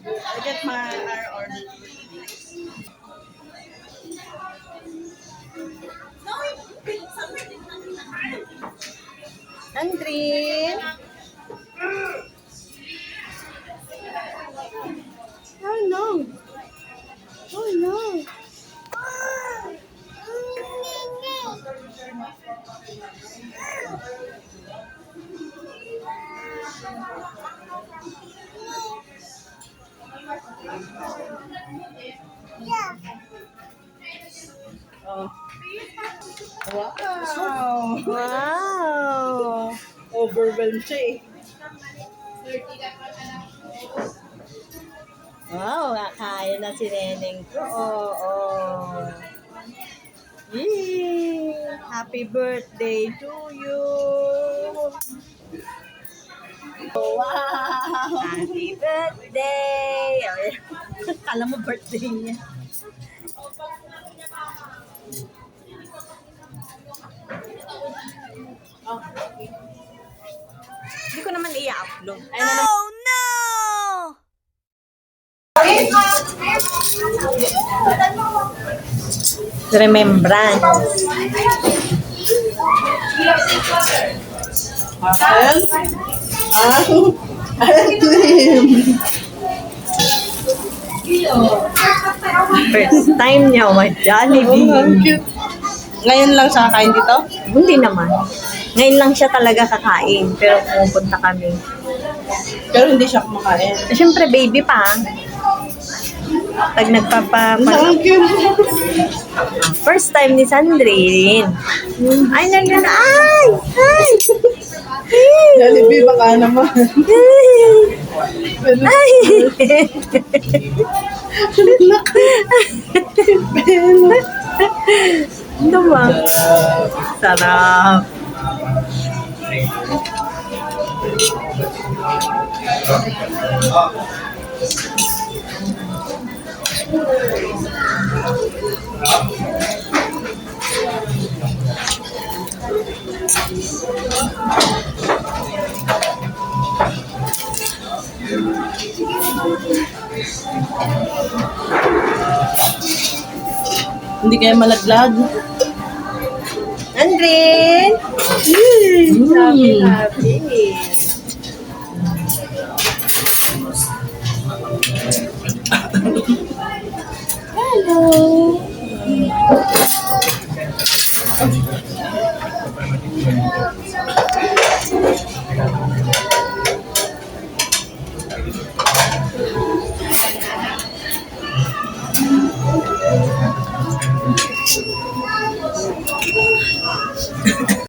I get my our order. Andrin! Oh no! Oh no! Oh. Wow! Wow! Overwhelmed siya eh. Wow, kakain na si Neneng ko. Oh. Yay! Happy birthday to you! Wow! Happy birthday! Kala mo birthday niya. Oh. Hindi ko naman i-upload. Oh no! Remembrance. First time niya mag-Jollibee. Cute. Ngayon lang siya kakain dito? Hindi naman. Ngayon lang siya talaga kakain, pero pupunta kami. Pero hindi siya kumakain. Siyempre, baby pa. Pag Ang cute. First time ni Sandrine. Ay, nandiyan. Ay! Ay! Jollibee, baka naman. Ay! Ano ba? Sarap. Hindi kayo malaglag. Andrin! Happy. Hello!